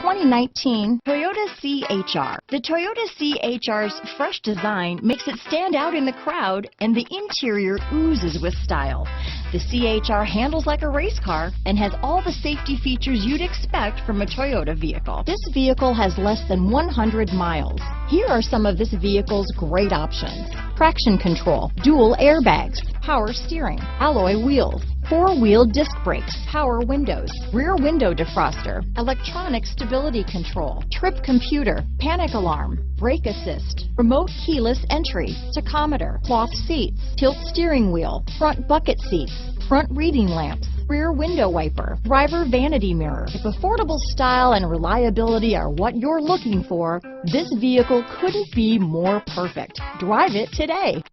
2019 Toyota CHR. The Toyota CHR's fresh design makes it stand out in the crowd, and the interior oozes with style. The CHR handles like a race car and has all the safety features you'd expect from a Toyota vehicle. This vehicle has less than 100 miles. Here are some of this vehicle's great options: traction control, dual airbags, power steering, alloy wheels, four-wheel disc brakes, power windows, rear window defroster, electronic stability control, trip computer, panic alarm, brake assist, remote keyless entry, tachometer, cloth seats, tilt steering wheel, front bucket seats, front reading lamps, rear window wiper, driver vanity mirror. If affordable style and reliability are what you're looking for, this vehicle couldn't be more perfect. Drive it today.